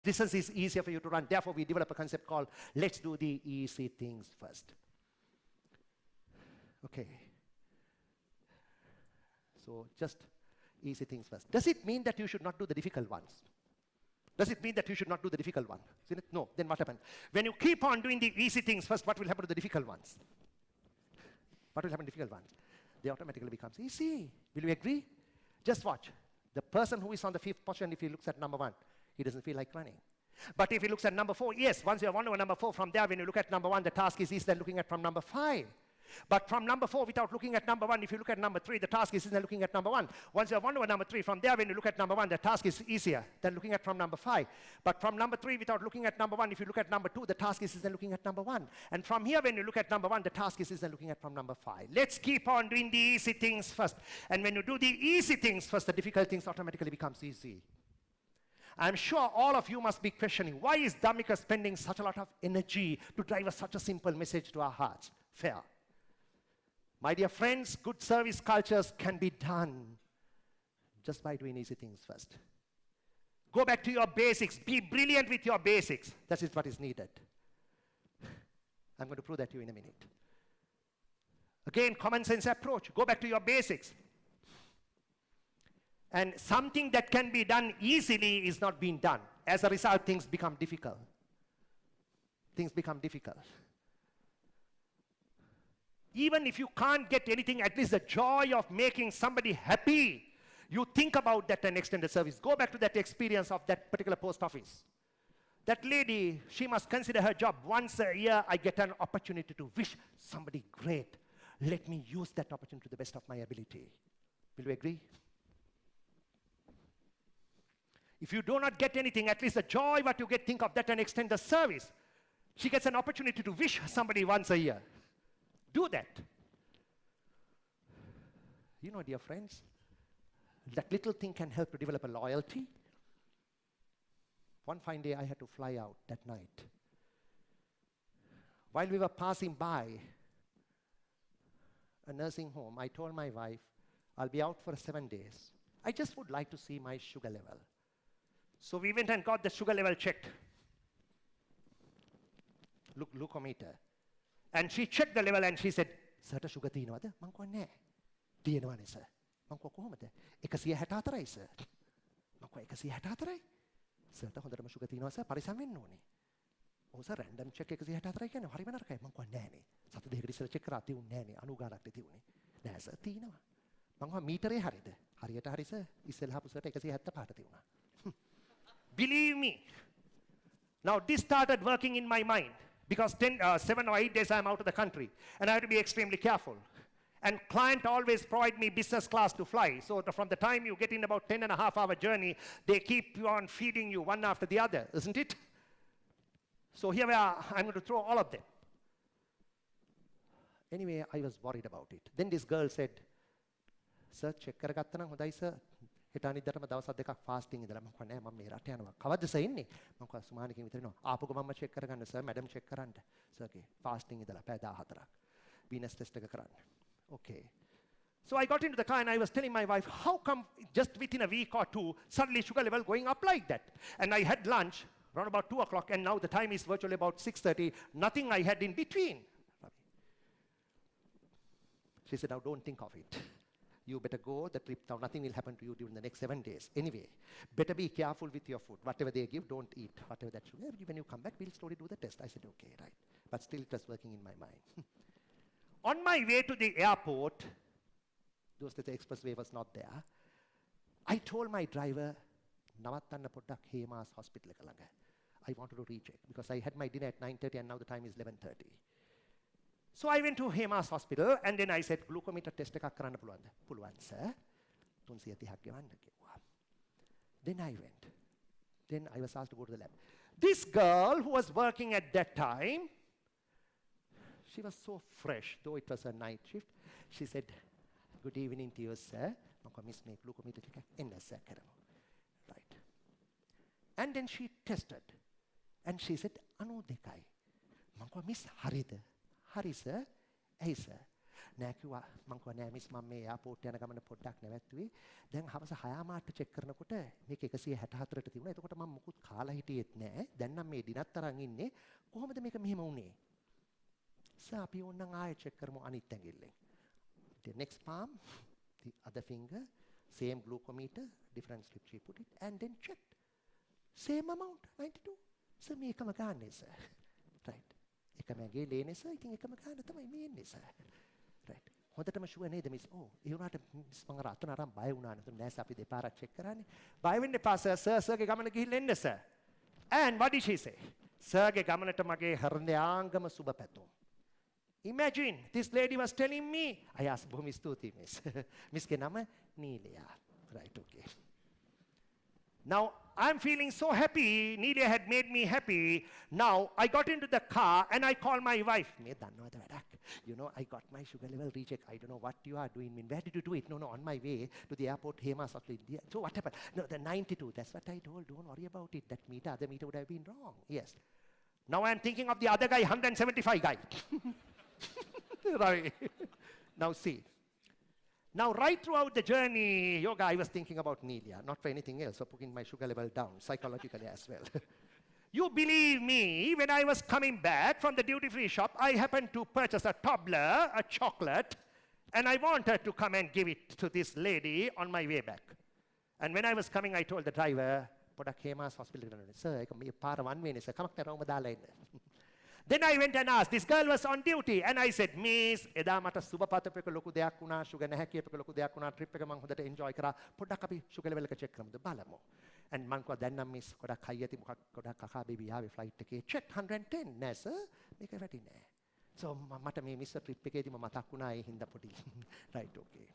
distance is easier for you to run. Therefore, we develop a concept called, let's do the easy things first. Okay. So just easy things first. Does it mean that you should not do the difficult ones? Does it mean that you should not do the difficult one? No. Then what happens? When you keep on doing the easy things first, what will happen to the difficult ones? What will happen to the difficult ones? They automatically becomes easy. Will you agree? Just watch. The person who is on the fifth position, if he looks at number 1, he doesn't feel like running. But if he looks at number 4, yes, once you have won over number 4, from there, when you look at number 1, the task is easier than looking at from number 5. But from number 4, without looking at number 1, if you look at number 3, the task is easier than looking at number 1. Once you have won over number 3, from there, when you look at number 1, the task is easier than looking at from number 5. But from number 3, without looking at number 1, if you look at number 2, the task is easier than looking at number 1. And from here, when you look at number 1, the task is easier than looking at from number 5. Let's keep on doing the easy things first. And when you do the easy things first, the difficult things automatically becomes easy. I'm sure all of you must be questioning, why is Dhammika spending such a lot of energy to drive such a simple message to our hearts? Fair. My dear friends, good service cultures can be done just by doing easy things first. Go back to your basics. Be brilliant with your basics. That is what is needed. I'm going to prove that to you in a minute. Again, common sense approach. Go back to your basics. And something that can be done easily is not being done. As a result, things become difficult. Things become difficult. Even if you can't get anything, at least the joy of making somebody happy, you think about that and extend the service. Go back to that experience of that particular post office. That lady, she must consider her job. Once a year, I get an opportunity to wish somebody great. Let me use that opportunity to the best of my ability. Will you agree? If you do not get anything, at least the joy what you get, think of that and extend the service. She gets an opportunity to wish somebody once a year. Do that. You know, dear friends, that little thing can help to develop a loyalty. One fine day, I had to fly out that night. While we were passing by a nursing home, I told my wife, I'll be out for 7 days. I just would like to see my sugar level. So we went and got the sugar level checked. Glucometer. And she checked the level and she said, Sir, sugar තියෙනවද? මං කිව්වා නෑ. තියෙනවනේ sir. මං කිව්වා කොහොමද? 164යි sir. මං කිව්වා 164යි. Sir, හොඳටම sugar තියෙනවා sir. පරිස්සම් වෙන්න ඕනේ. ඔව් sir, random check 164යි කියන්නේ හරිම නරකයි. මං කිව්වා නෑනේ. සත දෙකකට ඉස්සෙල්ලා check කරා තියුන්නේ නෑනේ. 90 ගානක් තියුනේ. නෑ sir, තියෙනවා. මං කිව්වා මීටරේ හරියද? හරියට හරි sir. ඉස්සෙල්ලා හපු sirට 175ට තියුණා. Believe me. Now this started working in my mind. Because 7 or 8 days I'm out of the country. And I have to be extremely careful. And client always provide me business class to fly. So from the time you get in about 10.5-hour journey, they keep you on feeding you one after the other, isn't it? So here we are, I'm going to throw all of them. Anyway, I was worried about it. Then this girl said, Sir, check කරගත්තා නම් හොඳයි sir. හෙට අනිද්දාටම දවස් දෙකක් fasting ඉඳලා මම කිව්වා නෑ මම මේ රට යනවා. කවද්ද සර් ඉන්නේ? මම කිව්වා සුමානකින් විතර එනවා. ආපු ගමන්ම check කරගන්න sir, madam check කරන්න. Sir okay, fasting ඉඳලා පැය 14ක්. Venus test එක කරන්න. Okay. So I got into the car and I was telling my wife, how come just within a week or two, suddenly sugar level going up like that? And I had lunch around about 2 o'clock and now the time is virtually about 6:30. Nothing I had in between. She said, now don't think of it. You better go the trip now. Nothing will happen to you during the next 7 days. Anyway, better be careful with your food. Whatever they give, don't eat. Whatever that sugar. When you come back, we'll slowly do the test. I said, okay, right. But still it was working in my mind. On my way to the airport, those days the expressway was not there. I told my driver, Navatanna Poddak Hemas Hospital. I wanted to recheck because I had my dinner at 9:30 and now the time is 11:30. So I went to Hemas Hospital and then I said, glucometer test එකක් කරන්න පුළුවන්ද? පුළුවන් sir. 330ක් ගෙවන්න කිව්වා. Then I went. Then I was asked to go to the lab. This girl who was working at that time, she was so fresh, though it was a night shift. She said, good evening to you, sir. මම කිව්වා miss මේ glucometer එකක් එන්න sir කරමු. Right. And then she tested. And she said, 92යි. මම කිව්වා miss හරිද? Hari sir, hey sir. නෑ කිව්වා මං කිව්වා නෑ මිස් මම මේ එයාපෝට් යන ගමන පොඩ්ඩක් නැවැත්තුවේ දැන් හවස 6 මාට චෙක් කරනකොට මේක 164ට තිබුණා එතකොට මම මුකුත් කාලා හිටියෙත් නෑ දැන් නම් මේ දිනත් තරන් ඉන්නේ කොහොමද මේක මෙහෙම වුනේ සර් අපි ඕනනම් ආයෙ චෙක් කරමු අනිත් ඇඟිල්ලෙන් the next palm the other finger same glucometer different slip she put it and then checked same amount 92 sir මේකම ගන්නෙ sir right එකම ඇඟිල්ලේනේ sir ඉතින් එකම ගන්න තමයි මේ ඉන්නේ sir right හොඳටම ෂුවර් නේද මිස් ඕ ඒ වුණාට මිස් මම රතන අරන් බය වුණා නේද නෑ අපි දෙපාරක් චෙක් කරන්නේ බය වෙන්න එපා සර්ගේ ගමන ගිහිල්ලා එන්න sir and what did she say සර්ගේ ගමනට මගේ හෘදයාංගම සුබ පැතුම් imagine this lady was telling me I asked බොහොම ස්තුතියි මිස් මිස්ගේ නම නීලියා right okay now I'm feeling so happy Neelia had made me happy now I got into the car and I called my wife me dannawada wadak you know I got my sugar level recheck I don't know what you are doing where did you do it no on my way to the airport Hemas of India so what happened no the 92 that's what I told don't worry about it that meter other meter would have been wrong yes now I'm thinking of the other guy 175 guy right now see now right throughout the journey yoga I was thinking about Neelia not for anything else for putting my sugar level down psychologically as well you believe me when I was coming back from the duty free shop I happened to purchase a toddler a chocolate and I wanted to come and give it to this lady on my way back and when I was coming I told the driver podak Hemas hospital sir ek me para one way ne sir kamak na rawma dala inna then I went and asked this girl was on duty and I said miss eda mata suba patapeka loku deyak una sugar naha kiyapeka loku deyak una trip එක මම හොඳට enjoy කරා පොඩ්ඩක් අපි sugar level එක check කරමුද බලමු and මං කිව්වා දැන් නම් මිස් ගොඩක් high ඇති මොකක් ගොඩක් කකා බේබි ආවේ flight එකේ check 110 නෑ sir මේක වැටි නෑ so මට මේ මිස් trip එකේදී මම මතක් වුණා ඒ හින්දා පොඩි right okay